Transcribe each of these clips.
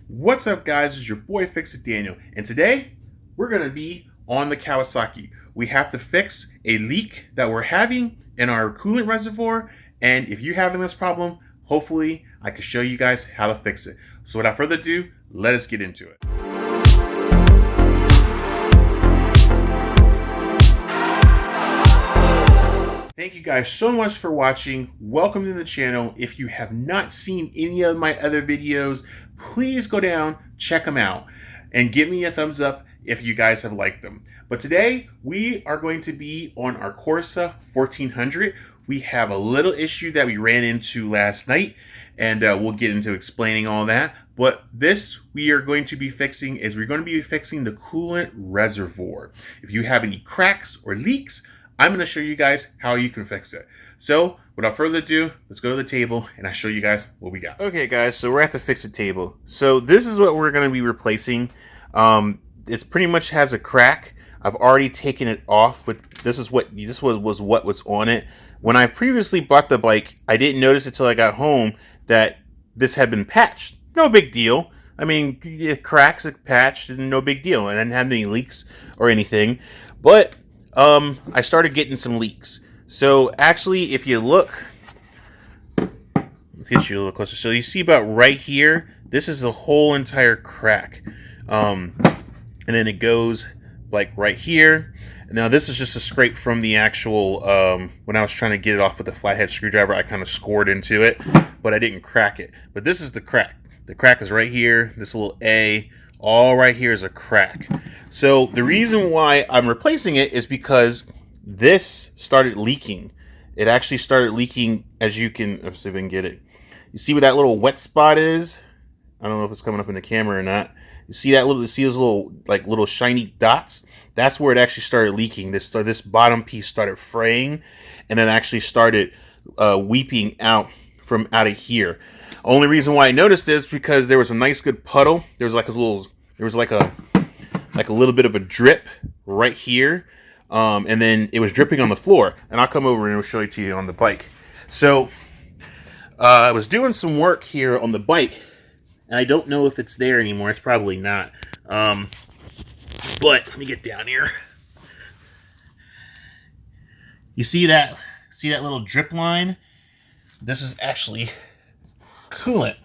What's up, guys? It's your boy Fix It Daniel, and today we're gonna be on the Kawasaki. We have to fix a leak that we're having in our coolant reservoir, and if you're having this problem, hopefully I can show you guys how to fix it. So without further ado, let us get into it. Thank you guys so much for watching. Welcome to the channel. If you have not seen any of my other videos, please go down, check them out, and give me a thumbs up if you guys have liked them. But today, we are going to be on our Corsa 1400. We have a little issue that we ran into last night, and we'll get into explaining all that. But this we are going to be fixing is we're going to be fixing the coolant reservoir. If you have any cracks or leaks, I'm going to show you guys how you can fix it. So, without further ado, let's go to the table and I'll show you guys what we got. Okay, guys, so we're at the fix-it table. So this is what we're going to be replacing. It's pretty much has a crack. I've already taken it off. This was what was on it. When I previously bought the bike, I didn't notice until I got home that this had been patched. No big deal. I mean, it cracks, it patched, and no big deal. And I didn't have any leaks or anything. But I started getting some leaks. So actually, if you look, let's get you a little closer. So you see about right here, this is the whole entire crack. And then it goes like right here. Now this is just a scrape from the actual, when I was trying to get it off with a flathead screwdriver, I kind of scored into it, but I didn't crack it. But this is the crack. The crack is right here, this little A. All right here is a crack. So the reason why I'm replacing it is because this started leaking. It actually started leaking, as you can, let's see if I can get it. You see where that little wet spot is? I don't know if it's coming up in the camera or not. You see that little, those little shiny dots? That's where it actually started leaking. This bottom piece started fraying, and then actually started weeping out from out of here. Only reason why I noticed this because there was a nice good puddle. There was like a little bit of a drip right here, and then it was dripping on the floor. And I'll come over and I'll show it to you on the bike. So I was doing some work here on the bike, and I don't know if it's there anymore. It's probably not. But let me get down here. You see that? See that little drip line? This is actually coolant.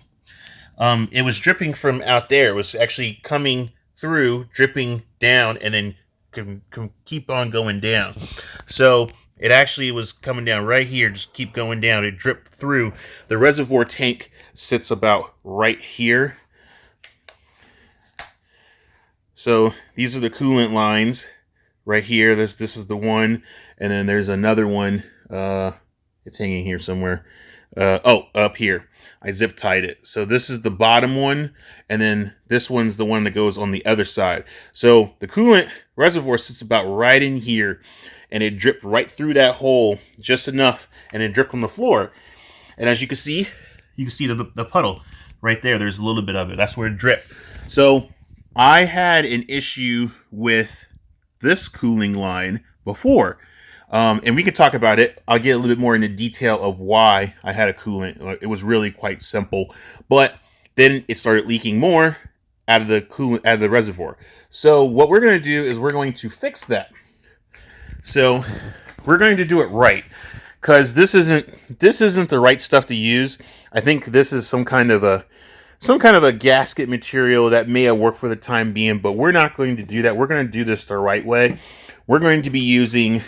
It was dripping from out there. It was actually coming through, dripping down, and then can keep on going down. So it actually was coming down right here, just keep going down. It dripped through. The reservoir tank sits about right here. So these are the coolant lines right here. This is the one, and then there's another one. It's hanging here somewhere. Up here. I zip tied it. So this is the bottom one, and then this one's the one that goes on the other side. So the coolant reservoir sits about right in here, and it dripped right through that hole just enough, and it dripped on the floor. And as you can see the puddle right there. There's a little bit of it. That's where it dripped. So I had an issue with this cooling line before. And we can talk about it. I'll get a little bit more into detail of why I had a coolant. It was really quite simple, but then it started leaking more out of the coolant, out of the reservoir. So what we're going to do is we're going to fix that. So we're going to do it right, because this isn't the right stuff to use. I think this is some kind of a gasket material that may have worked for the time being, but we're not going to do that. We're going to do this the right way. We're going to be using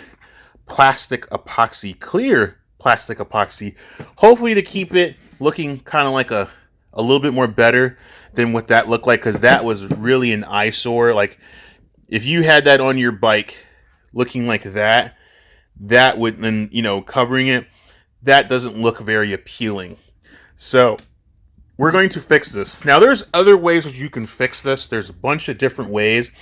plastic epoxy, clear plastic epoxy, hopefully to keep it looking kind of like a little bit more better than what that looked like, because that was really an eyesore. Like if you had that on your bike looking like that would, then, you know, covering it, that doesn't look very appealing. So we're going to fix this. Now there's other ways that you can fix this. There's a bunch of different ways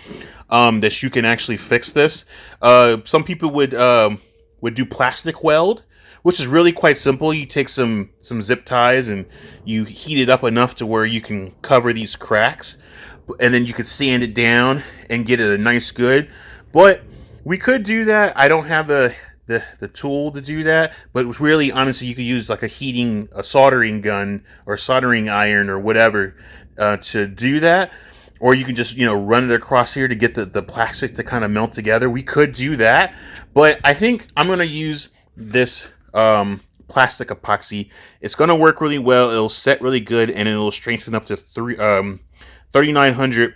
that you can actually fix this. Some people would do plastic weld, which is really quite simple. You take some zip ties and you heat it up enough to where you can cover these cracks, and then you could sand it down and get it a nice good. But we could do that. I don't have the tool to do that, but it was really, honestly, you could use like a soldering gun or soldering iron or whatever to do that. Or you can just, run it across here to get the plastic to kind of melt together. We could do that, but I think I'm going to use this plastic epoxy. It's going to work really well. It'll set really good, and it'll strengthen up to 3,900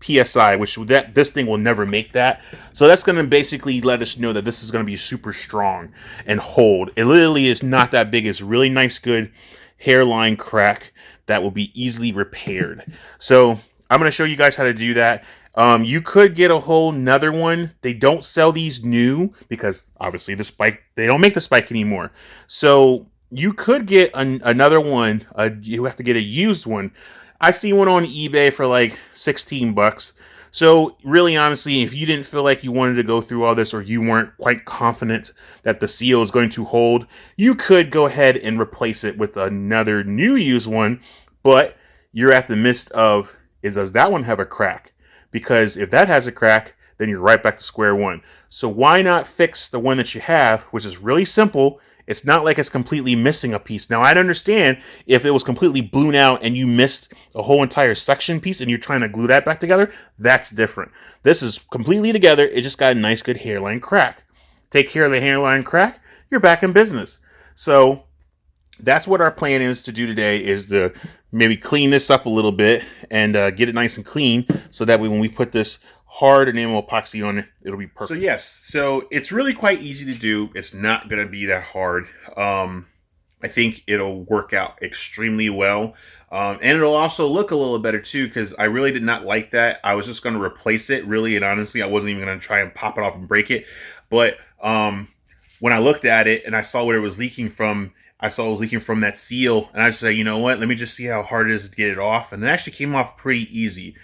psi, which this thing will never make that. So that's going to basically let us know that this is going to be super strong and hold. It literally is not that big. It's really nice, good hairline crack that will be easily repaired. So I'm going to show you guys how to do that. You could get a whole nother one. They don't sell these new because obviously they don't make the spike anymore. So you could get another one. You have to get a used one. I see one on eBay for like 16 bucks. So really, honestly, if you didn't feel like you wanted to go through all this, or you weren't quite confident that the seal is going to hold, you could go ahead and replace it with another new used one. But you're at the midst of, does that one have a crack? Because if that has a crack, then you're right back to square one. So why not fix the one that you have, which is really simple. It's not like it's completely missing a piece. Now, I'd understand if it was completely blown out and you missed a whole entire section piece and you're trying to glue that back together. That's different. This is completely together. It just got a nice, good hairline crack. Take care of the hairline crack, you're back in business. So that's what our plan is to do today, is to maybe clean this up a little bit and get it nice and clean, so that way when we put this hard enamel epoxy on it, it'll be perfect. So yes, so it's really quite easy to do. It's not going to be that hard. I think it'll work out extremely well. And it'll also look a little better too, because I really did not like that. I was just going to replace it, really, and honestly, I wasn't even going to try and pop it off and break it. But when I looked at it and I saw what it was leaking from, that seal, and I just said, you know what, let me just see how hard it is to get it off. And it actually came off pretty easy.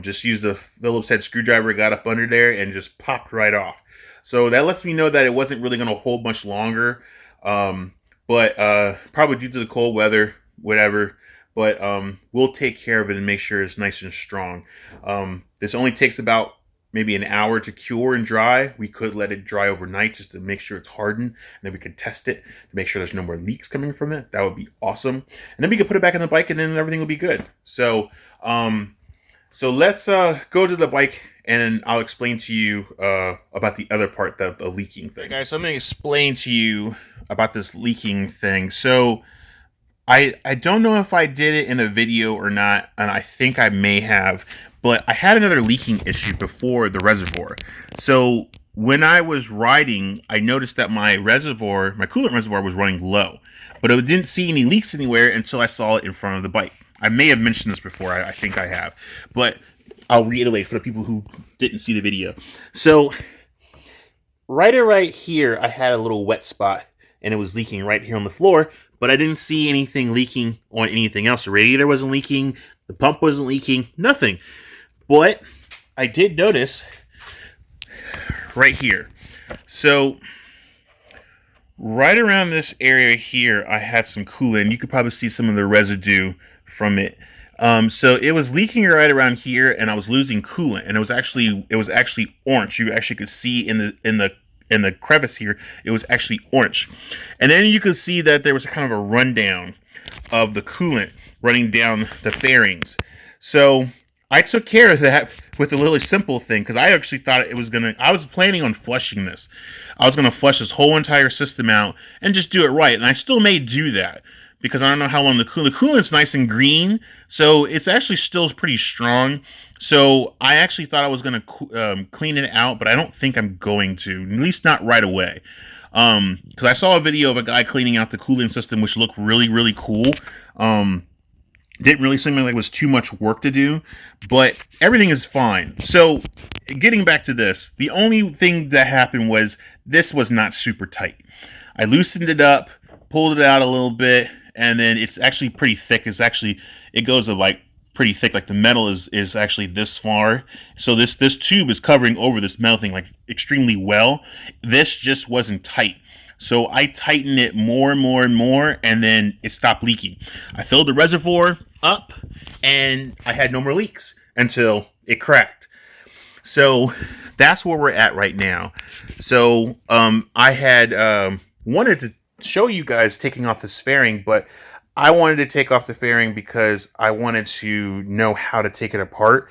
Just used the Phillips head screwdriver, got up under there, and just popped right off. So that lets me know that it wasn't really going to hold much longer. But probably due to the cold weather, whatever. But we'll take care of it and make sure it's nice and strong. This only takes about maybe an hour to cure and dry. We could let it dry overnight just to make sure it's hardened, and then we could test it to make sure there's no more leaks coming from it. That would be awesome. And then we could put it back on the bike, and then everything will be good. So let's go to the bike, and I'll explain to you about the other part, the leaking thing. Okay, guys, so I'm going to explain to you about this leaking thing. So I don't know if I did it in a video or not, and I think I may have, but I had another leaking issue before the reservoir. So when I was riding, I noticed that my coolant reservoir was running low, but I didn't see any leaks anywhere until I saw it in front of the bike. I may have mentioned this before. I think I have, but I'll reiterate for the people who didn't see the video. So right here, I had a little wet spot, and it was leaking right here on the floor, but I didn't see anything leaking on anything else. The radiator wasn't leaking, the pump wasn't leaking, nothing. But I did notice right here. So right around this area here, I had some coolant. You could probably see some of the residue from it. So it was leaking right around here, and I was losing coolant, and it was actually orange. You actually could see in the crevice here, it was actually orange. And then you could see that there was kind of a rundown of the coolant running down the fairings. So I took care of that with a really simple thing, because I actually thought I was planning on flushing this. I was going to flush this whole entire system out and just do it right. And I still may do that, because I don't know how long the coolant's nice and green, so it's actually still pretty strong. So I actually thought I was going to clean it out, but I don't think I'm going to, at least not right away. Because I saw a video of a guy cleaning out the coolant system, which looked really, really cool. Didn't really seem like it was too much work to do, but everything is fine. So getting back to this, the only thing that happened was this was not super tight. I loosened it up, pulled it out a little bit, and then it's actually pretty thick. It goes like pretty thick, like the metal is actually this far. So this tube is covering over this metal thing like extremely well. This just wasn't tight. So I tightened it more and more and more, and then it stopped leaking. I filled the reservoir up, and I had no more leaks until it cracked. So that's where we're at right now. So I had wanted to show you guys taking off this fairing, but I wanted to take off the fairing because I wanted to know how to take it apart.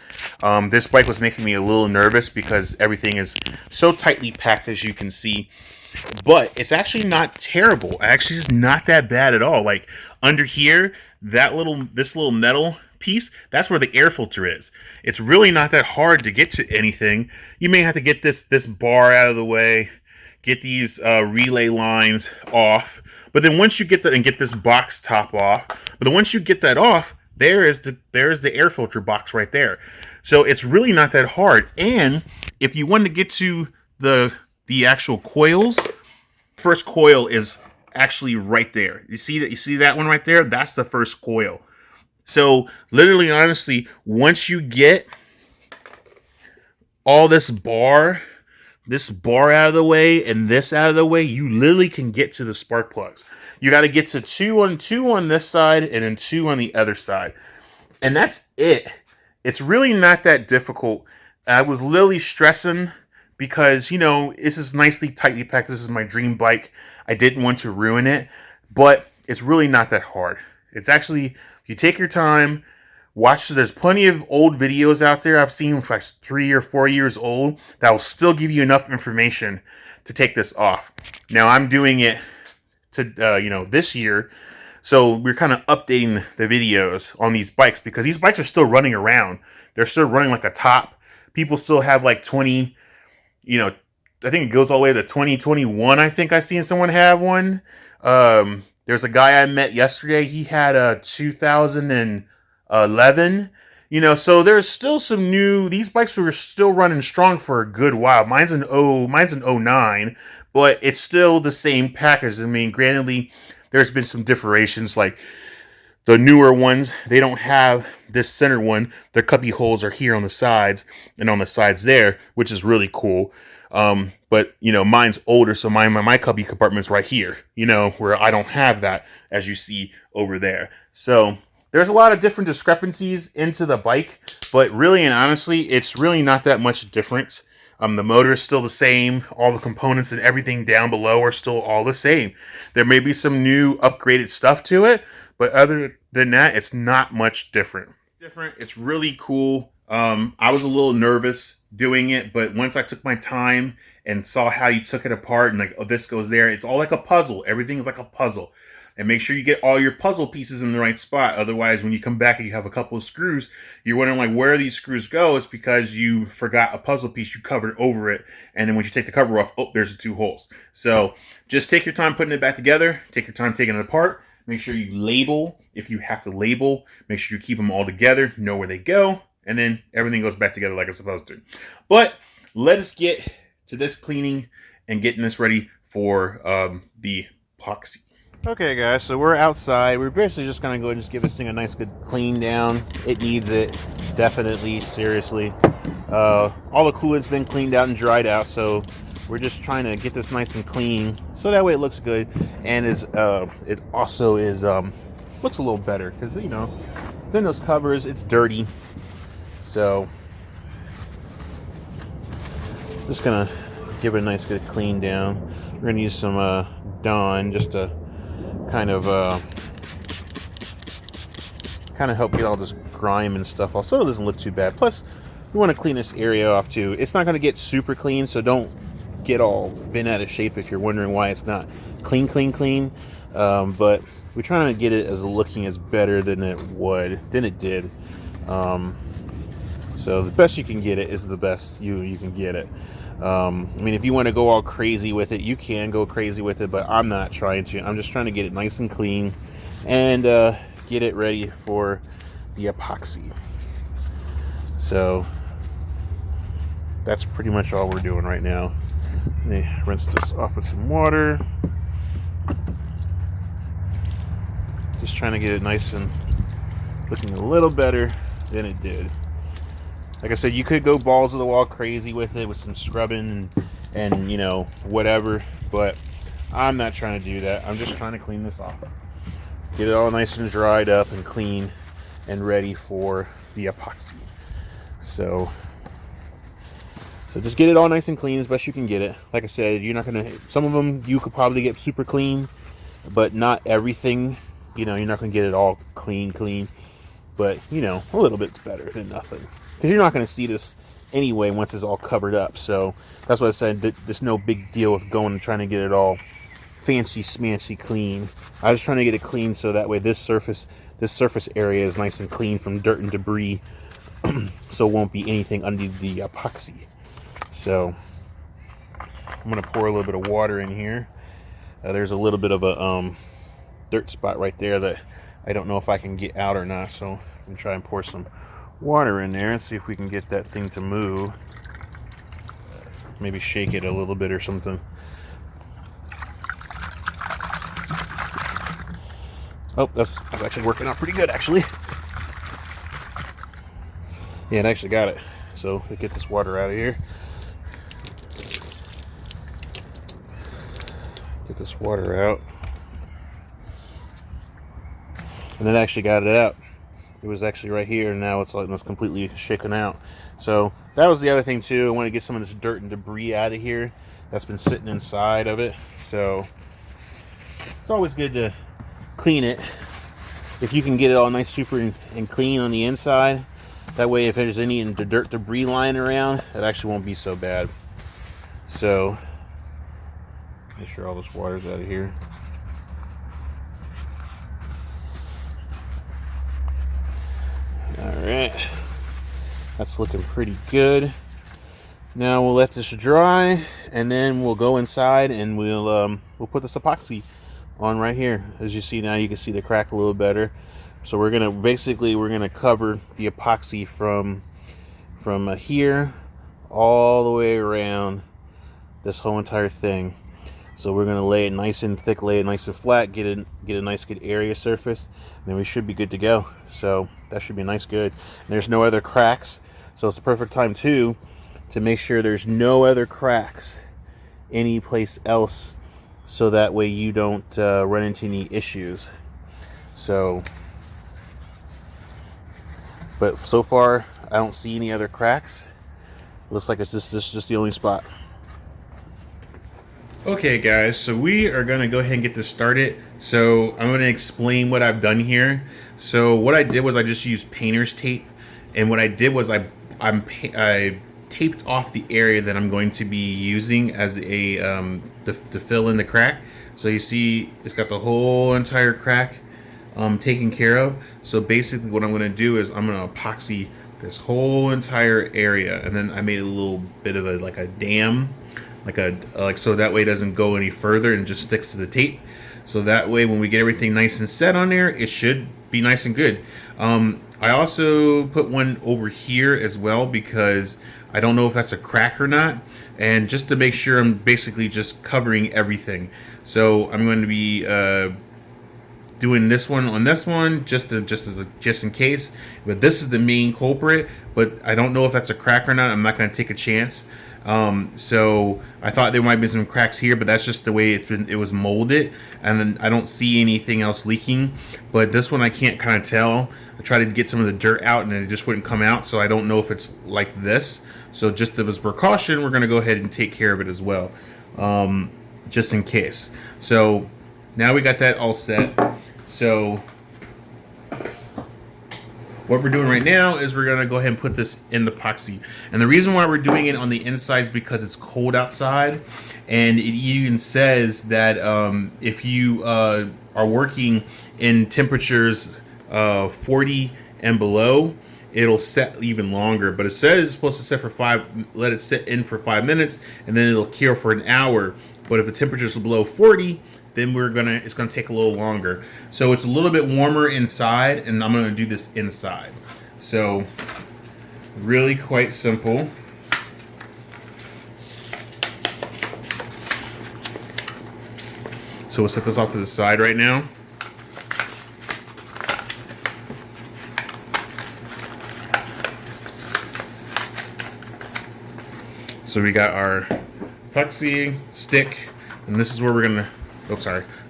This bike was making me a little nervous because everything is so tightly packed, as you can see. But it's actually not terrible. Actually, it's not that bad at all. Like under here, this little metal piece, that's where the air filter is. It's really not that hard to get to anything. You may have to get this bar out of the way, get these relay lines off. But then once you get that and get this box top off, but then once you get that off, there is the air filter box right there. So it's really not that hard. And if you want to get to the actual coils, first coil is actually right there. You see that one right there? That's the first coil. So literally, honestly, once you get all this bar out of the way and this out of the way, you literally can get to the spark plugs. You got to get to two on this side and then two on the other side. And that's it. It's really not that difficult. I was literally stressing because, this is nicely tightly packed. This is my dream bike. I didn't want to ruin it, but it's really not that hard. It's actually, if you take your time, there's plenty of old videos out there I've seen like 3 or 4 years old that will still give you enough information to take this off. Now I'm doing it to, this year. So we're kind of updating the videos on these bikes because these bikes are still running around. They're still running like a top. People still have like 20, I think it goes all the way to 2021. I think I seen someone have one. There's a guy I met yesterday. He had a 2011. So there's still some new. These bikes were still running strong for a good while. Mine's an 09, but it's still the same package. I mean, granted, there's been some differentiations. Like the newer ones, they don't have this center one. The cubby holes are here on the sides and on the sides there, which is really cool. But mine's older, so my cubby compartment's right here, where I don't have that, as you see over there. So there's a lot of different discrepancies into the bike, but really and honestly, it's really not that much difference. The motor is still the same. All the components and everything down below are still all the same. There may be some new upgraded stuff to it, but other than that, it's not much different. It's really cool. I was a little nervous doing it, but once I took my time and saw how you took it apart and like, oh, this goes there, it's all like a puzzle. Everything's like a puzzle. And make sure you get all your puzzle pieces in the right spot. Otherwise, when you come back and you have a couple of screws, you're wondering like where these screws go. It's because you forgot a puzzle piece, you covered over it. And then when you take the cover off, oh, there's the two holes. So just take your time putting it back together. Take your time taking it apart. Make sure you label. If you have to label, make sure you keep them all together, know where they go. And then everything goes back together like it's supposed to. But let us get to this cleaning and getting this ready for the epoxy. Okay, guys, so we're outside. We're basically just going to go and just give this thing a nice good clean down. It needs it, definitely, seriously. All the coolant's been cleaned out and dried out, so we're just trying to get this nice and clean so that way it looks good. And it also is looks a little better because, it's in those covers. It's dirty. So just going to give it a nice good clean down. We're going to use some Dawn just to kind of help get all this grime and stuff off so it doesn't look too bad. Plus, we want to clean this area off too. It's not going to get super clean, so don't get all bent out of shape if you're wondering why it's not clean. But we're trying to get it as looking as better than it did. So the best you can get it is the best you can get it. I mean, if you want to go all crazy with it, you can go crazy with it, but I'm not trying to. I'm just trying to get it nice and clean and get it ready for the epoxy. So that's pretty much all we're doing right now. Let me rinse this off with some water. Just trying to get it nice and looking a little better than it did. Like I said, you could go balls to the wall crazy with it with some scrubbing and whatever, but I'm not trying to do that. I'm just trying to clean this off. Get it all nice and dried up and clean and ready for the epoxy. So just get it all nice and clean as best you can get it. Like I said, you're not going to, some of them you could probably get super clean, but not everything You know, you're not going to get it all clean, but you know, a little bit's better than nothing, because you're not going to see this anyway once it's all covered up. So that's why I said that there's no big deal with going and trying to get it all fancy smancy clean. I was trying to get it clean so that way this surface area is nice and clean from dirt and debris, so it won't be anything under the epoxy. So I'm going to pour a little bit of water in here. There's a little bit of a dirt spot right there that I don't know if I can get out or not, so I'm going to try and pour some water in there and see if we can get that thing to move. Maybe shake it a little bit or something. Oh, that's actually working out pretty good, actually. Yeah, it actually got it. So we get this water out of here. Get this water out. And then actually got it out. It was actually right here, and now it's like it's completely shaken out. So that was the other thing too. I want to get some of this dirt and debris out of here that's been sitting inside of it. So it's always good to clean it if you can get it all nice, super and clean on the inside. That way, if there's any dirt debris lying around, it actually won't be so bad. So make sure all this water's out of here. Alright, that's looking pretty good. Now we'll let this dry, and then we'll go inside and we'll put this epoxy on right here. As you see now, you can see the crack a little better. So we're gonna cover the epoxy from here all the way around this whole entire thing. So we're gonna lay it nice and thick, lay it nice and flat, get a nice good area surface, and then we should be good to go. So that should be nice, good. And there's no other cracks, so it's the perfect time too to make sure there's no other cracks any place else, so that way you don't run into any issues. So, but so far I don't see any other cracks. Looks like it's just the only spot. Okay guys, so we are going to go ahead and get this started. So I'm going to explain what I've done here. So what I did was I just used painter's tape, and what I did was I taped off the area that I'm going to be using as a to fill in the crack. So you see it's got the whole entire crack taken care of. So basically what I'm going to do is I'm going to epoxy this whole entire area, and then I made a little bit of a dam, so that way it doesn't go any further and just sticks to the tape. So that way when we get everything nice and set on there, it should be nice and good. I also put one over here as well, because I don't know if that's a crack or not, and just to make sure I'm basically just covering everything. So I'm going to be doing this one on this one just in case, but this is the main culprit, but I don't know if that's a crack or not. I'm not going to take a chance. So I thought there might be some cracks here, but that's just the way it was molded, and then I don't see anything else leaking. But this one I can't kind of tell. I tried to get some of the dirt out and it just wouldn't come out, so I don't know if it's like this. So just as precaution, we're going to go ahead and take care of it as well, just in case. So now we got that all set. So what we're doing right now is we're going to go ahead and put this in the epoxy. And the reason why we're doing it on the inside is because it's cold outside. And it even says that if you are working in temperatures 40 and below, it'll set even longer. But it says it's supposed to set let it sit in for 5 minutes, and then it'll cure for an hour. But if the temperatures are below 40, then it's gonna take a little longer. So it's a little bit warmer inside, and I'm gonna do this inside. So really quite simple. So we'll set this off to the side right now. So we got our epoxy stick, and this is where we're gonna,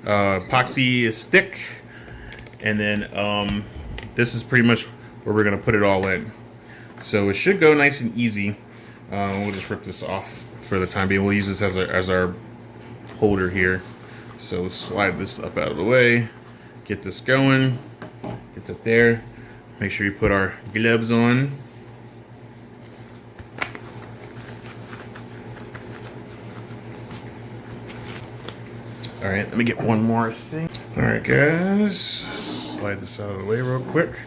epoxy stick, and then this is pretty much where we're gonna put it all in. So it should go nice and easy. We'll just rip this off for the time being. We'll use this as our holder here. So let's slide this up out of the way, get this going. Get it there. Make sure you put our gloves on. All right, let me get one more thing. All right, guys, slide this out of the way real quick.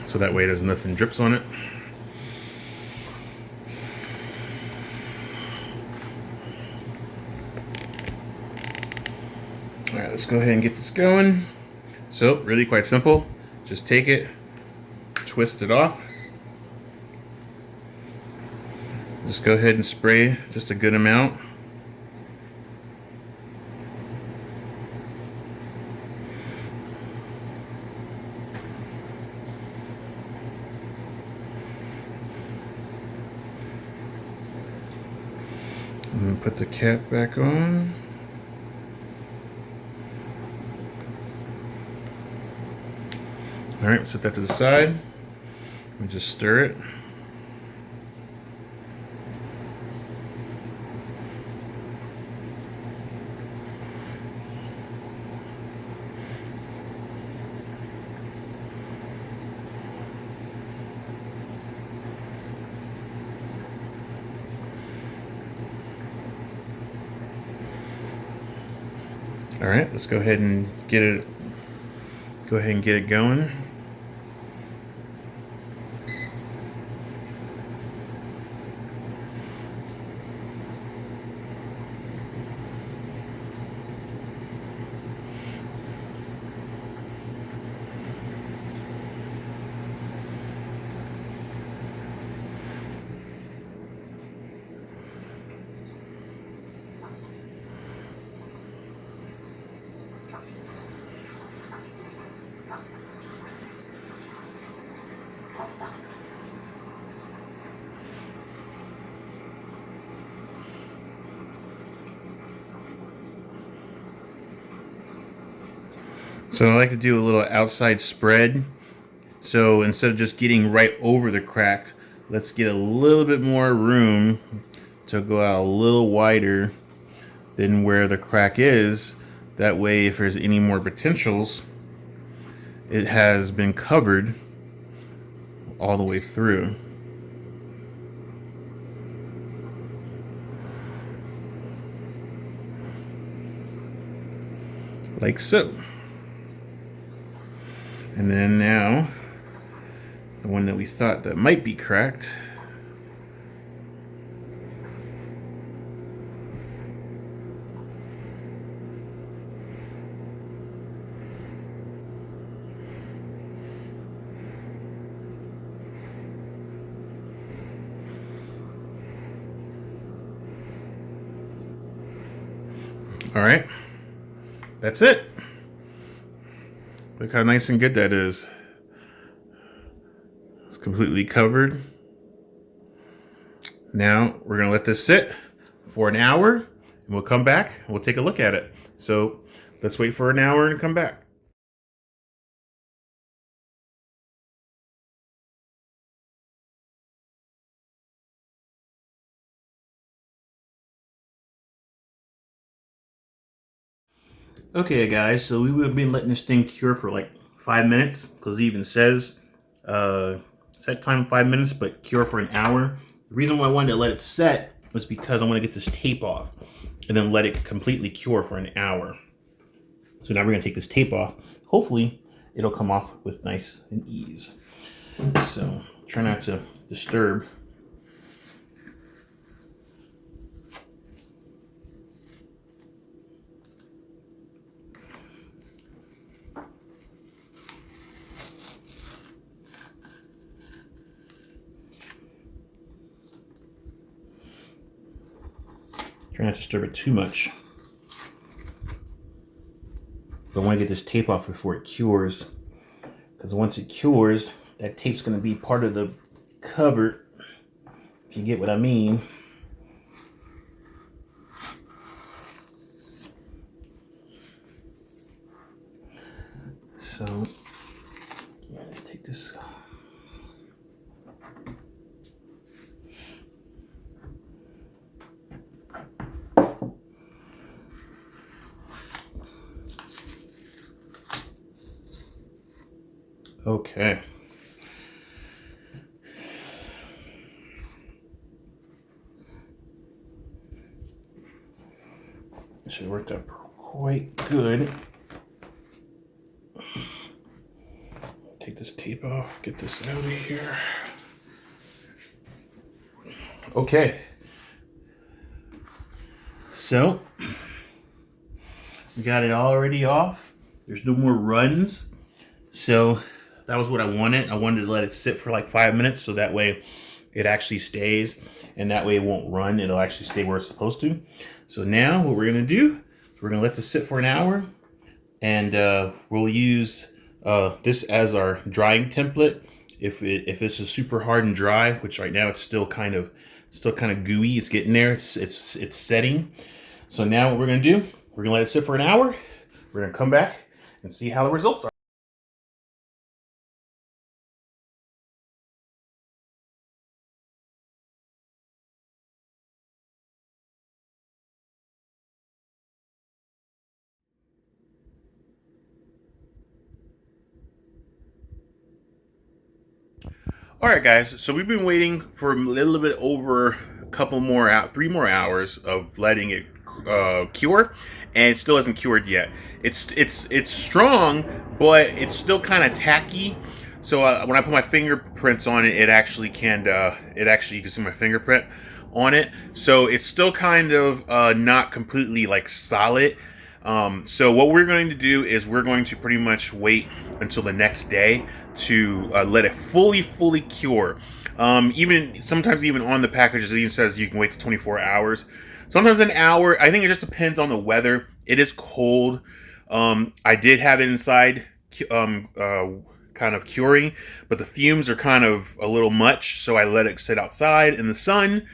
So that way there's nothing drips on it. All right, let's go ahead and get this going. So really quite simple. Just take it, twist it off. Just go ahead and spray just a good amount. And put the cap back on. All right, set that to the side and just stir it. All right, let's go ahead and get it. Go ahead and get it going. So I like to do a little outside spread. So instead of just getting right over the crack, let's get a little bit more room to go out a little wider than where the crack is. That way, if there's any more potentials, it has been covered all the way through. Like so. And then now, the one that we thought that might be cracked. All right, that's it. Look how nice and good that is. It's completely covered. Now we're gonna let this sit for an hour and we'll come back and we'll take a look at it. So let's wait for an hour and come back. Okay guys, so we would have been letting this thing cure for like 5 minutes, because it even says set time 5 minutes, but cure for an hour. The reason why I wanted to let it set was because I want to get this tape off and then let it completely cure for an hour. So now we're going to take this tape off. Hopefully it'll come off with nice and ease. So try not to disturb. Try not to disturb it too much. But I want to get this tape off before it cures, because once it cures, that tape's going to be part of the cover, if you get what I mean. So take this. Okay. Should work out quite good. Take this tape off, get this out of here. Okay. So, we got it already off. There's no more runs. So, that was what I wanted. I wanted to let it sit for like 5 minutes so that way it actually stays, and that way it won't run. It'll actually stay where it's supposed to. So now what we're gonna do is we're gonna let this sit for an hour, and we'll use this as our drying template. If this is super hard and dry, which right now it's still kind of gooey, it's getting there. It's setting. So now what we're gonna do, we're gonna let it sit for an hour. We're gonna come back and see how the results are. All right, guys. So we've been waiting for a little bit over a couple more out, 3 more hours of letting it cure, and it still hasn't cured yet. It's strong, but it's still kind of tacky. So when I put my fingerprints on it, it actually you can see my fingerprint on it. So it's still kind of not completely like solid. So what we're going to do is we're going to pretty much wait until the next day to let it fully cure. Even sometimes even on the packages it even says you can wait to 24 hours. Sometimes an hour. I think it just depends on the weather. It is cold. I did have it inside kind of curing, but the fumes are kind of a little much, so I let it sit outside in the sun.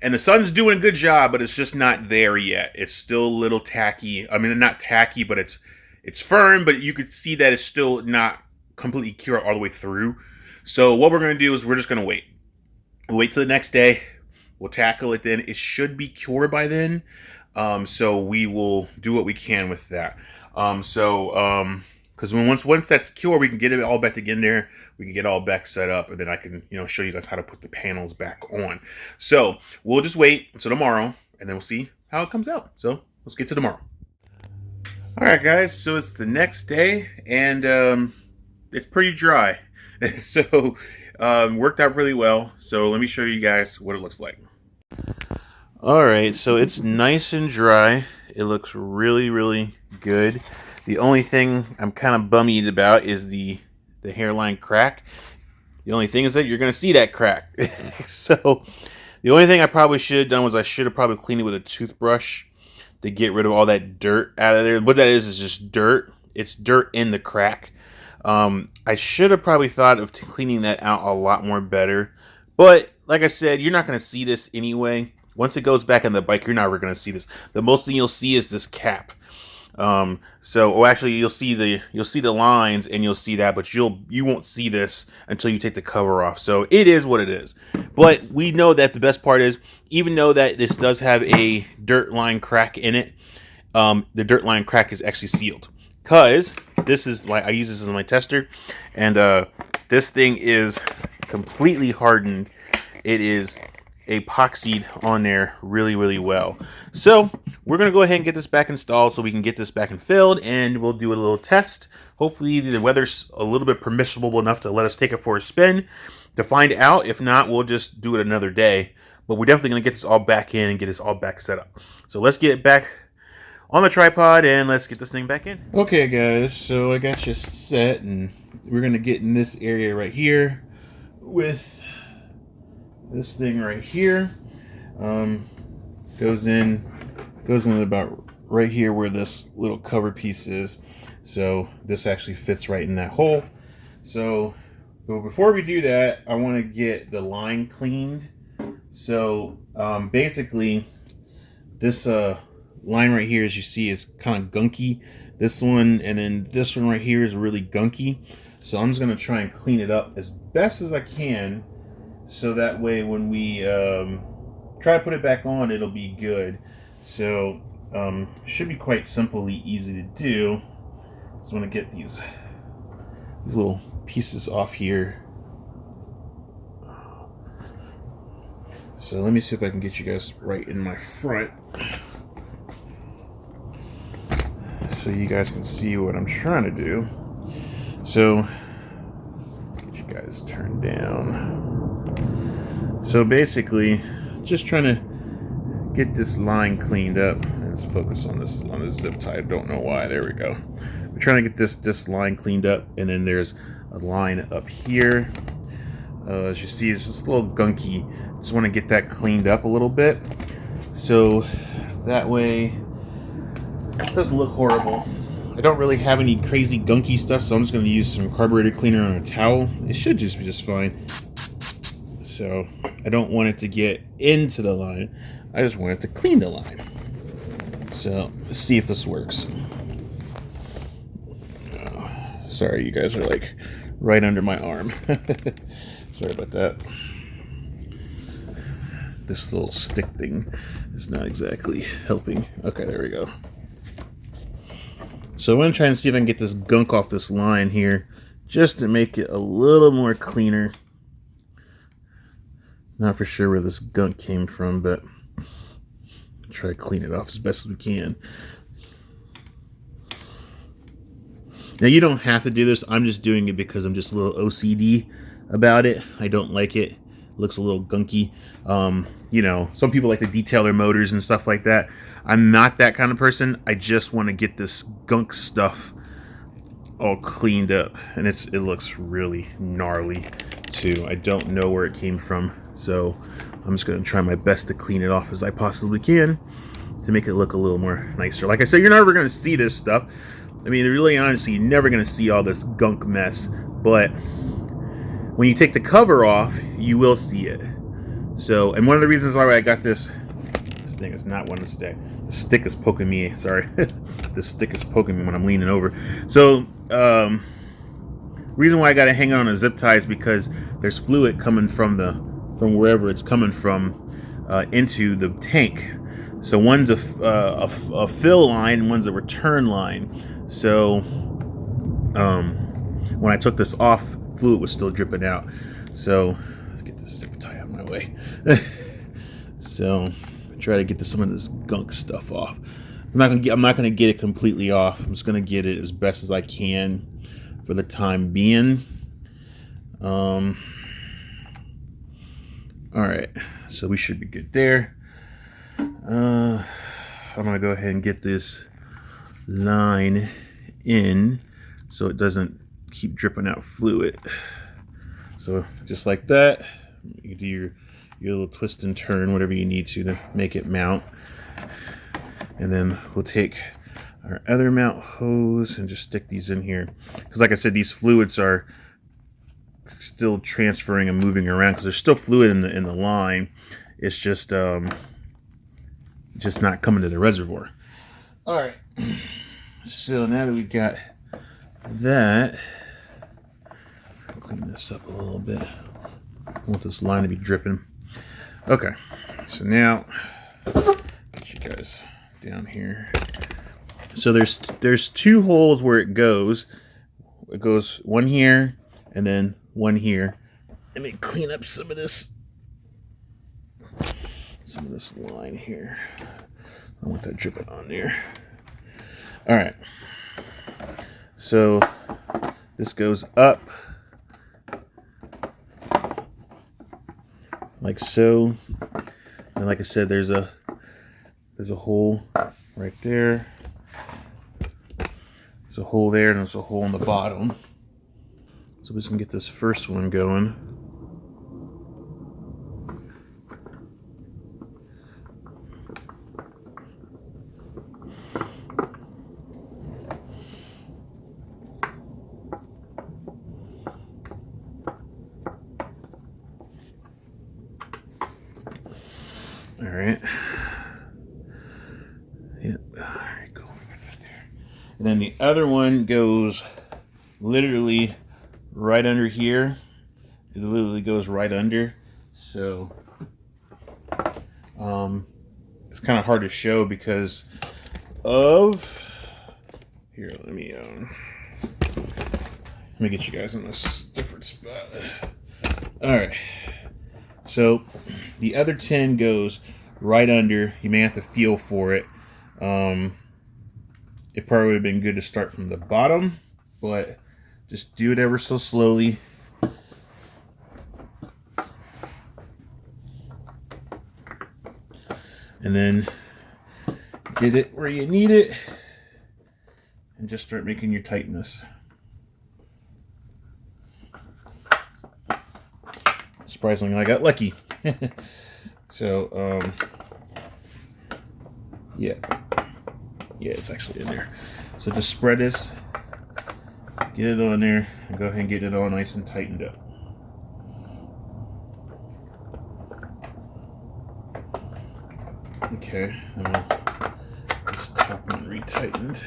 And the sun's doing a good job, but it's just not there yet. It's still a little tacky. I mean, not tacky, but it's firm, but you could see that it's still not completely cured all the way through. So what we're going to do is we're just going to wait. We'll wait till the next day. We'll tackle it then. It should be cured by then. So we will do what we can with that. Because once that's cured, we can get it all back again there. We can get it all back set up, and then I can show you guys how to put the panels back on. So we'll just wait until tomorrow, and then we'll see how it comes out. So let's get to tomorrow. All right, guys. So it's the next day, and it's pretty dry. So worked out really well. So let me show you guys what it looks like. All right, so it's nice and dry. It looks really good. The only thing I'm kind of bummed about is the hairline crack. The only thing is that you're going to see that crack. So the only thing I probably should have done was I should have probably cleaned it with a toothbrush to get rid of all that dirt out of there. What that is just dirt. It's dirt in the crack. I should have probably thought of cleaning that out a lot more better. But like I said, you're not going to see this anyway. Once it goes back on the bike, you're never going to see this. The most thing you'll see is this cap. Actually, you'll see the lines and you'll see that, but you won't see this until you take the cover off. So it is what it is. But we know that the best part is, even though that this does have a dirt line crack in it, the dirt line crack is actually sealed. Cause this is like I use this as my tester, and this thing is completely hardened. It is epoxied on there really well. So we're gonna go ahead and get this back installed so we can get this back and filled, and we'll do a little test. Hopefully the weather's a little bit permissible enough to let us take it for a spin to find out. If not, we'll just do it another day. But we're definitely gonna get this all back in and get this all back set up. So let's get it back on the tripod and let's get this thing back in. Okay, guys, so I got you set, and we're gonna get in this area right here with this thing right here. Goes in about right here where this little cover piece is. So this actually fits right in that hole. So, but before we do that, I want to get the line cleaned. So basically, this line right here, as you see, is kind of gunky. This one and then this one right here is really gunky. So I'm just gonna try and clean it up as best as I can, so that way when we try to put it back on, it'll be good. So should be quite simply easy to do. Just want to get these little pieces off here. So let me see if I can get you guys right in my front, so you guys can see what I'm trying to do. So get you guys turned down. So basically, just trying to get this line cleaned up. Let's focus on this zip tie. I don't know why. There we go. We're trying to get this line cleaned up, and then there's a line up here. As you see, it's just a little gunky. Just want to get that cleaned up a little bit, so that way it doesn't look horrible. I don't really have any crazy gunky stuff, so I'm just going to use some carburetor cleaner on a towel. It should just be just fine. So I don't want it to get into the line. I just want it to clean the line. So let's see if this works. Oh, sorry, you guys are like right under my arm. Sorry about that. This little stick thing is not exactly helping. Okay, there we go. So I'm going to try and see if I can get this gunk off this line here, just to make it a little more cleaner. Not for sure where this gunk came from, but try to clean it off as best as we can. Now, you don't have to do this. I'm just doing it because I'm just a little OCD about it. I don't like it. It looks a little gunky. You know, some people like to detail their motors and stuff like that. I'm not that kind of person. I just want to get this gunk stuff all cleaned up, and it looks really gnarly too. I don't know where it came from, so I'm just going to try my best to clean it off as I possibly can to make it look a little more nicer. Like I said, you're never going to see this stuff. I mean, really honestly, you're never going to see all this gunk mess, but when you take the cover off, you will see it. So, and one of the reasons why I got this thing is not one to stay. The stick is poking me. Sorry, the stick is poking me when I'm leaning over. So, reason why I got to hang it on a zip tie is because there's fluid coming from wherever it's coming from into the tank. So one's a fill line and one's a return line. So when I took this off, fluid was still dripping out. So let's get this zip tie out of my way. So try to get some of this gunk stuff off. I'm not gonna get it completely off. I'm just gonna get it as best as I can for the time being. All right, so we should be good there. I'm gonna go ahead and get this line in so it doesn't keep dripping out fluid. So just like that, you do your little twist and turn, whatever you need to make it mount. And then we'll take our other mount hose and just stick these in here. Because like I said, these fluids are still transferring and moving around because there's still fluid in the line. It's just not coming to the reservoir. All right. So now that we got that, clean this up a little bit. I want this line to be dripping. Okay. So now get you guys down here. So there's two holes where it goes. It goes one here and then one here. Let me clean up some of this line here. I want that dripping on there. All right. So this goes up like so. And like I said, there's a hole right there. There's a hole there, and there's a hole in the bottom. So we just can get this first one going. All right. Yep. All right, cool. And then the other one goes literally right under here. It literally goes right under. So it's kind of hard to show because of here. Let me me get you guys in this different spot. All right. So the other 10 goes right under. You may have to feel for it. It probably would have been good to start from the bottom, but just do it ever so slowly. And then get it where you need it and just start making your tightness. Surprisingly, I got lucky. So, yeah, it's actually in there. So just spread this, get it on there, and go ahead and get it all nice and tightened up. Okay, and this top one retightened.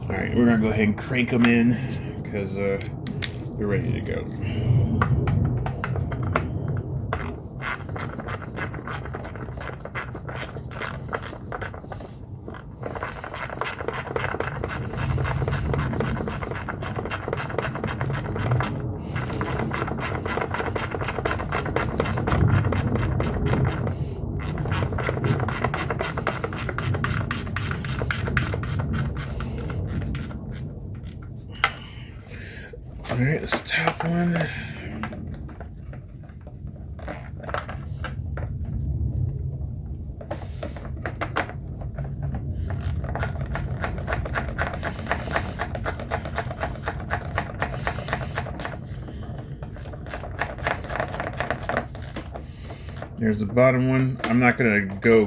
All right, we're gonna go ahead and crank them in because they're ready to go. All right, this top one. There's the bottom one. I'm not gonna go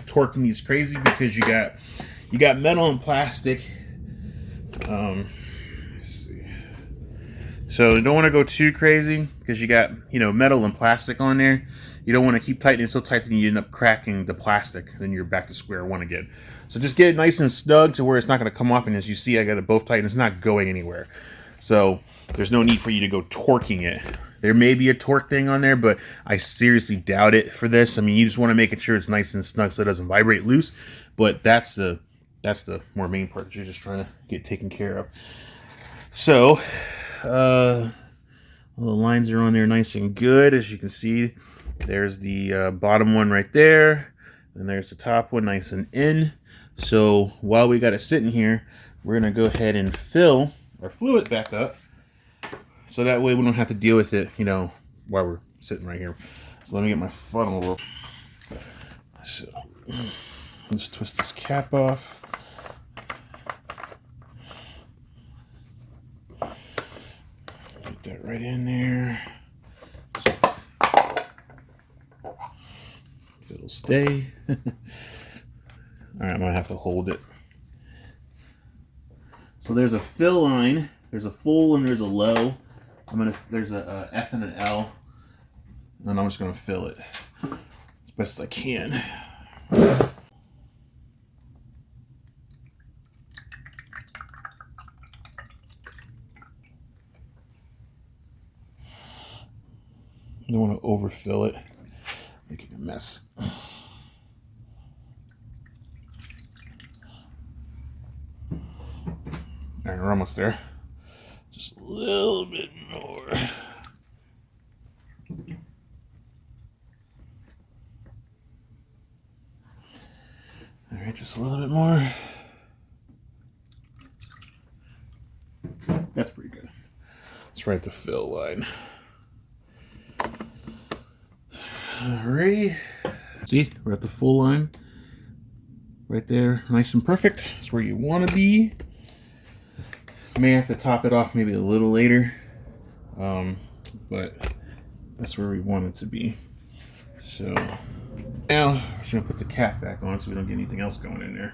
torquing these crazy because you got metal and plastic. So you don't want to go too crazy because you got, metal and plastic on there. You don't want to keep tightening so tight that you end up cracking the plastic. Then you're back to square one again. So just get it nice and snug to where it's not going to come off. And as you see, I got it both tight and it's not going anywhere. So there's no need for you to go torquing it. There may be a torque thing on there, but I seriously doubt it for this. I mean, you just want to make sure it's nice and snug so it doesn't vibrate loose. But that's the more main part that you're just trying to get taken care of. So all the lines are on there nice and good. As you can see, there's the bottom one right there, and there's the top one nice and in. So while we got it sitting here, we're gonna go ahead and fill our fluid back up, so that way we don't have to deal with it, while we're sitting right here. So let me get my funnel. So let's twist this cap off. That right in there. It'll stay. All right, I'm gonna have to hold it. So there's a fill line. There's a full and there's a low. There's a F and an L, and I'm just gonna fill it as best I can. You don't want to overfill it, making a mess. All right, we're almost there. Just a little bit more. All right, just a little bit more. That's pretty good. Let's write the fill line. Alrighty. See, we're at the full line. Right there, nice and perfect. That's where you want to be. May have to top it off maybe a little later. But that's where we want it to be. So now I'm just gonna put the cap back on so we don't get anything else going in there.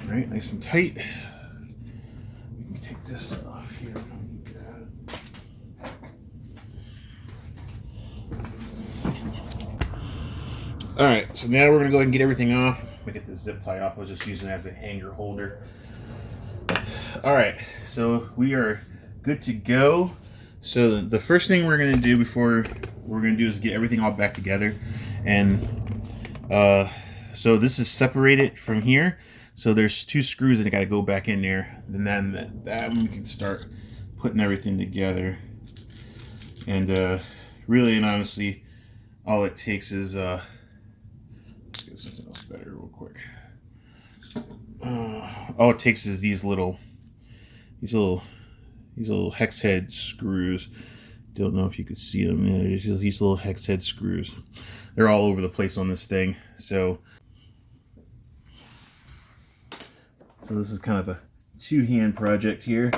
All right, nice and tight. We can take this off here. We don't need that. All right, so now we're gonna go ahead and get everything off. me get the zip tie off. I was just using it as a hanger holder. All right, so we are good to go. So the first thing we're gonna do before we're gonna do is get everything all back together, and so this is separated from here. So there's 2 screws that got to go back in there, and then that we can start putting everything together. And really and honestly, all it takes is let's get something else better real quick. All it takes is these little hex head screws. Don't know if you could see them. Yeah, there's just these little hex head screws. They're all over the place on this thing. So this is kind of a 2-hand project here.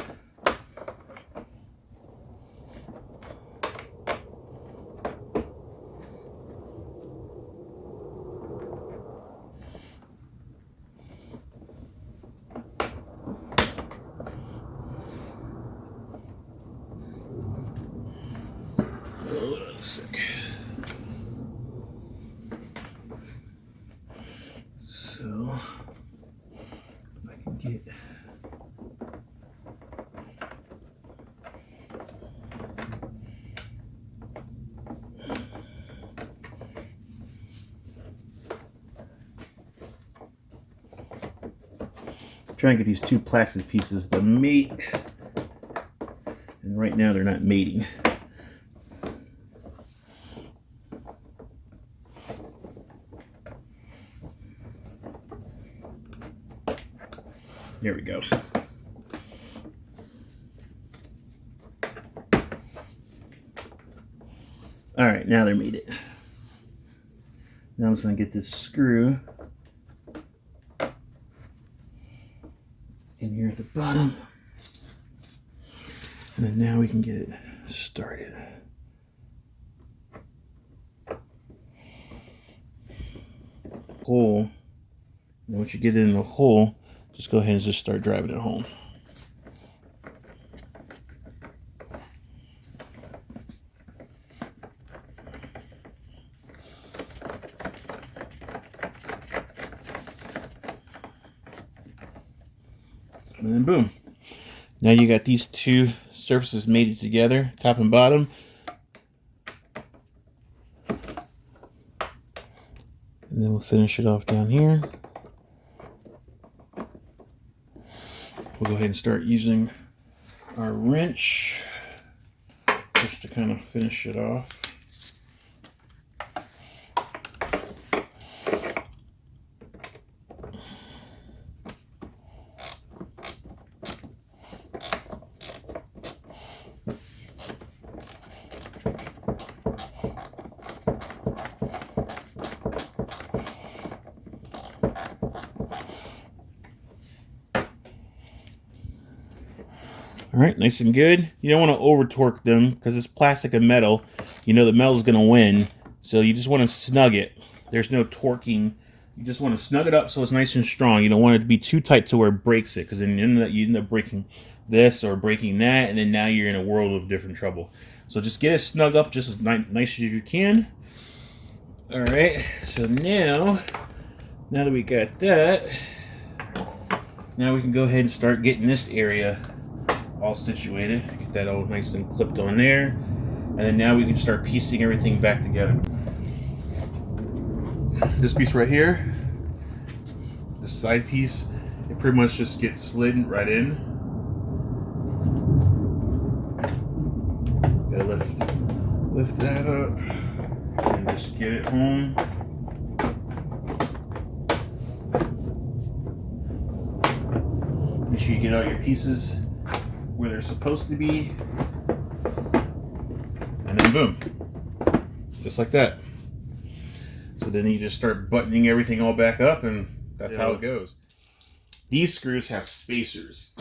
Hold on a sec. So if I can get trying to get these 2 plastic pieces to mate, and right now they're not mating. There we go. All right, now they're mated. Now I'm just gonna get this screw in here at the bottom, and then now we can get it started. Hole, and once you get it in the hole, just go ahead and just start driving it home. And then boom. Now you got these 2 surfaces mated together, top and bottom. And then we'll finish it off down here. We'll go ahead and start using our wrench just to kind of finish it off. All right, nice and good. You don't want to over torque them because it's plastic and metal. You know the metal's going to win, so you just want to snug it. There's no torquing. You just want to snug it up so it's nice and strong. You don't want it to be too tight to where it breaks it, because then you end up breaking this or breaking that, and then now you're in a world of different trouble. So just get it snug up just as nice as you can. All right, so now that we got that, now we can go ahead and start getting this area all situated. Get that all nice and clipped on there, and then now we can start piecing everything back together. This piece right here, this side piece, it pretty much just gets slid right in. Gotta lift that up and just get it home. Make sure you get all your pieces where they're supposed to be, and then boom, just like that. So then you just start buttoning everything all back up, and that's how it goes. These screws have spacers.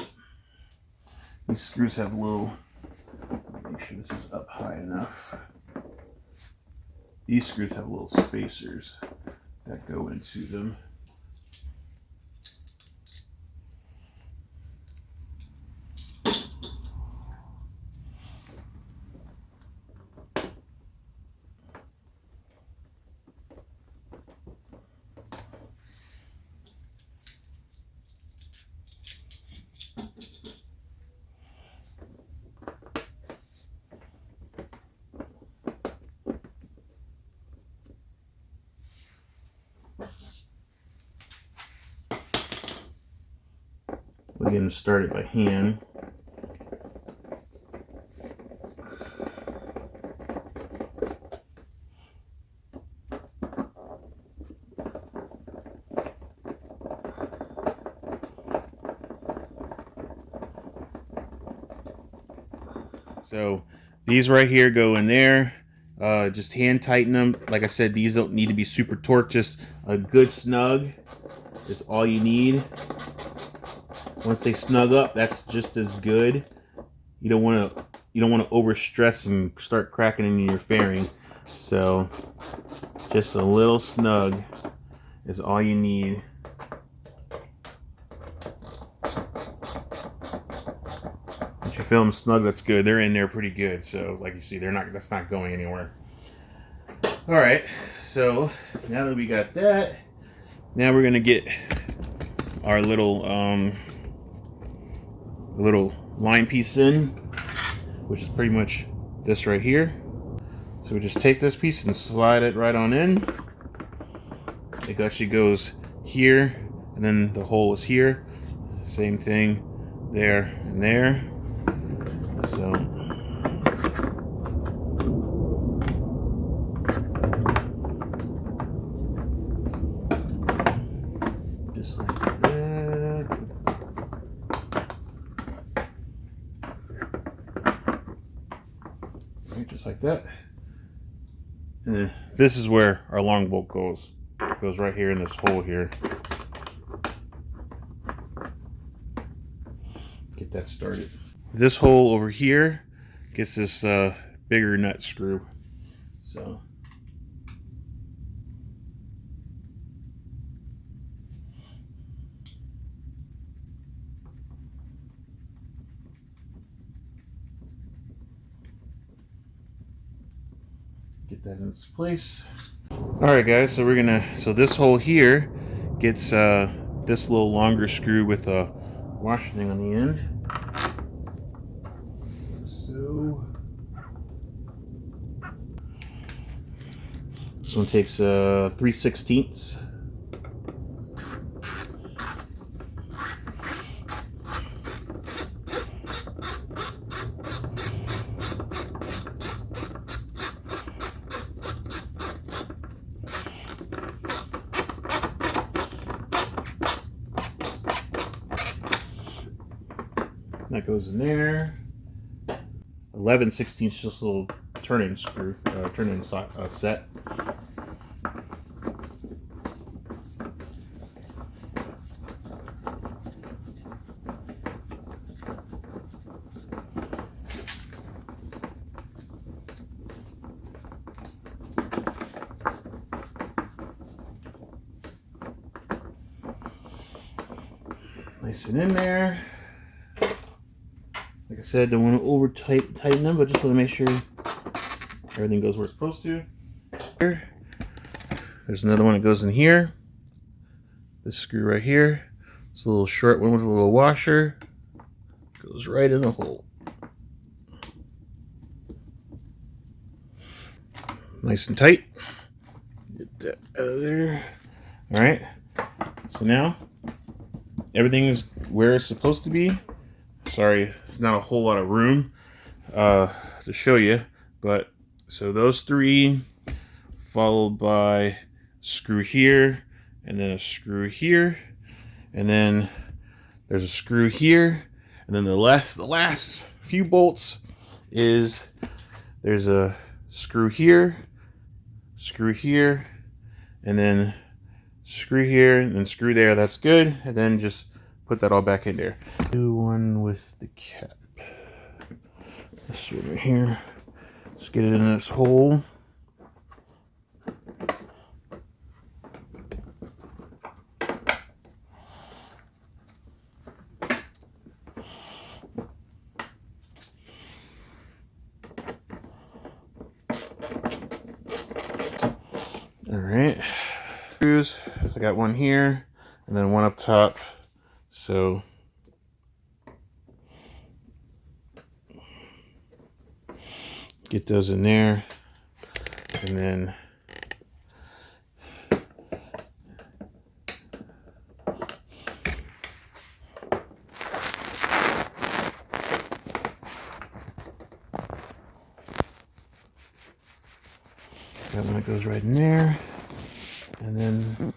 These screws have little, make sure this is up high enough. These screws have little spacers that go into them. We'll get them started by hand. So these right here go in there. Just hand tighten them. Like I said, these don't need to be super torqued. Just a good snug is all you need. Once they snug up, that's just as good. You don't want to overstress and start cracking into your fairing. So just a little snug is all you need. Once you feel them snug, that's good. They're in there pretty good. So like you see, that's not going anywhere. All right. So now that we got that, now we're gonna get our little line piece in, which is pretty much this right here. So we just take this piece and slide it right on in. It actually goes here, and then the hole is here. Same thing there and there. So just like that. Right, just like that. And then this is where our long bolt goes. It goes right here in this hole here. Get that started. This hole over here gets this bigger nut screw. So get that in its place. All right, guys. So this hole here gets this little longer screw with a wash thing on the end. So this one takes 3/16. That goes in there. 11/16 just a little turn-in screw, turn-in set. Nice and in there. Like I said, don't want to over tighten them, but just want to make sure everything goes where it's supposed to. Here, there's another one that goes in here. This screw right here. It's a little short one with a little washer. Goes right in the hole. Nice and tight. Get that out of there. All right. So now everything is where it's supposed to be. Sorry, there's not a whole lot of room to show you, but so those three, followed by screw here, and then a screw here, and then there's a screw here, and then the last few bolts is there's a screw here, and then screw here, and then screw there. That's good, and then just put that all back in there. Do one with the cap. This one right here. Let's get it in this hole. All right. Screws. I got one here, and then one up top. So get those in there, and then That one goes right in there. And then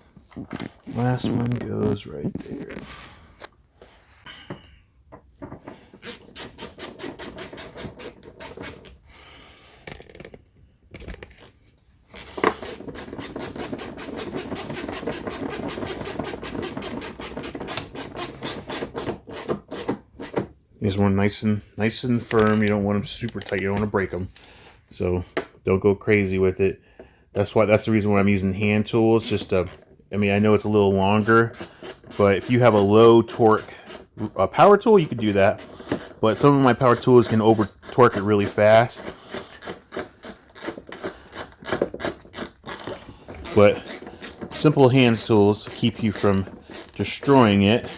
last one goes right there. These one nice and firm. You don't want them super tight. You don't want to break them. So don't go crazy with it. That's the reason why I'm using hand tools. Just I mean, I know it's a little longer, but if you have a low torque power tool, you could do that. But some of my power tools can over torque it really fast. But simple hand tools keep you from destroying it.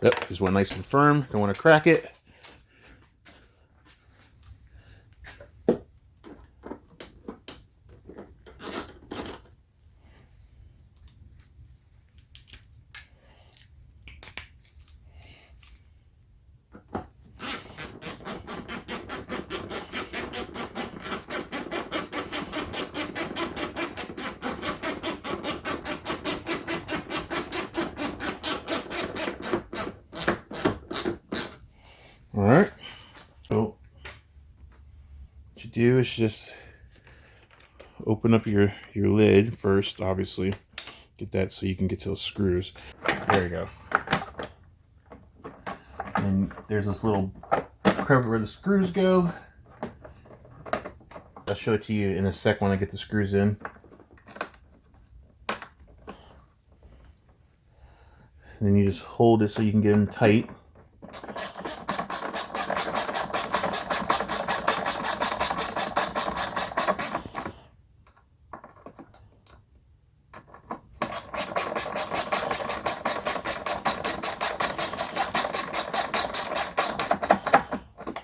Yep, just one nice and firm. Don't want to crack it. All right. So what you do is just open up your lid first, obviously. Get that so you can get to those screws. There you go. And there's this little crevice where the screws go. I'll show it to you in a sec when I get the screws in. And then you just hold it so you can get them tight.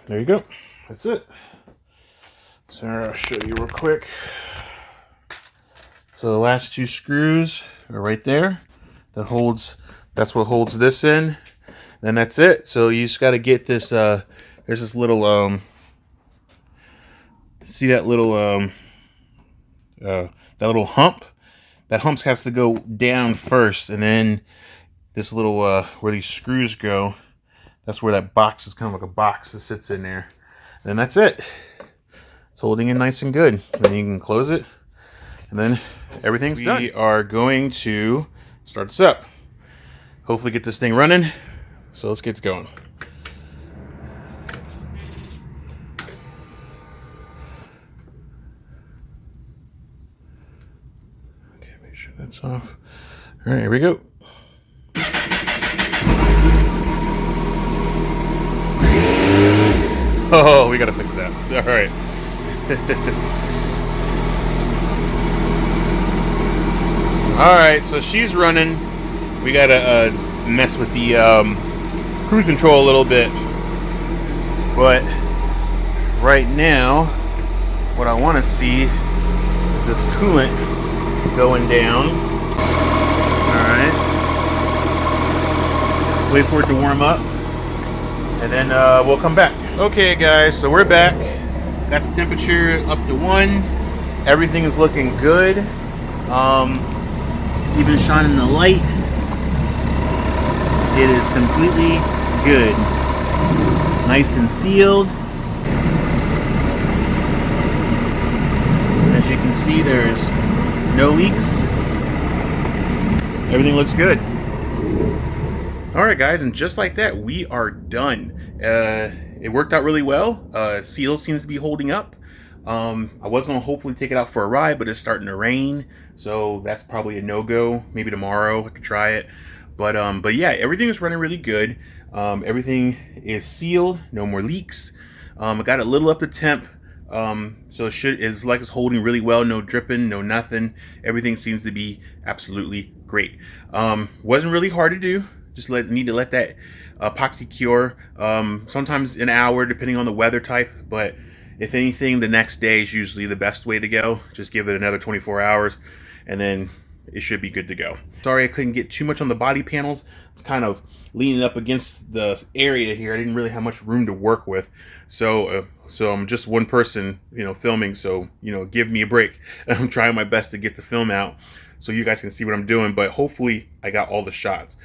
There you go. That's it. So I'll show you real quick. So the last two screws are right there. That's what holds this in. Then that's it. So you just got to get this. There's this little see that little hump. That hump has to go down first, and then this little where these screws go. That's where that box is, kind of like a box that sits in there. And that's it. It's holding in nice and good. Then you can close it, and then everything's done. We are going to start this up. Hopefully get this thing running. So let's get going. Okay, make sure that's off. All right, here we go. Oh, we gotta fix that. All right. All right, so she's running. We gotta mess with the cruise control a little bit. But right now, what I want to see is this coolant going down. All right. Wait for it to warm up, and then we'll come back. Okay guys, so we're back. Got the temperature up to 1. Everything is looking good. Even shining the light. It is completely good. Nice and sealed. As you can see, there's no leaks. Everything looks good. Alright guys, and just like that, we are done. It worked out really well. Seal seems to be holding up. I was going to hopefully take it out for a ride, but it's starting to rain, so that's probably a no-go. Maybe tomorrow I could try it. But yeah, everything is running really good. Everything is sealed, no more leaks. I got it a little up to temp, so it's like it's holding really well. No dripping, no nothing. Everything seems to be absolutely great. Wasn't really hard to do. Just need to let that epoxy cure, sometimes an hour depending on the weather type, but if anything, the next day is usually the best way to go. Just give it another 24 hours and then it should be good to go. Sorry I couldn't get too much on the body panels. I'm kind of leaning up against the area here. I didn't really have much room to work with, so So I'm just one person, filming. So, give me a break. I'm trying my best to get the film out so you guys can see what I'm doing. But hopefully I got all the shots.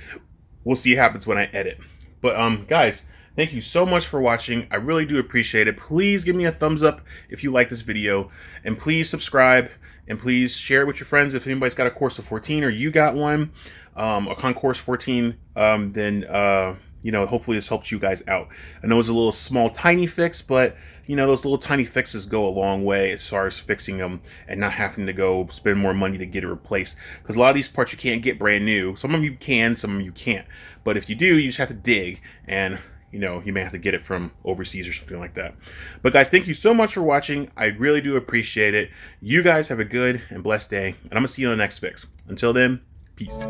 We'll see what happens when I edit. But guys, thank you so much for watching. I really do appreciate it. Please give me a thumbs up if you like this video. And please subscribe. And please share it with your friends. If anybody's got a course of 14 or you got one, a concours 14, then hopefully this helps you guys out. I know it's a little small, tiny fix, but those little tiny fixes go a long way as far as fixing them and not having to go spend more money to get it replaced. Because a lot of these parts you can't get brand new. Some of you can, some of you can't. But if you do, you just have to dig, and you may have to get it from overseas or something like that. But guys, thank you so much for watching. I really do appreciate it. You guys have a good and blessed day, and I'm gonna see you on the next fix. Until then, peace.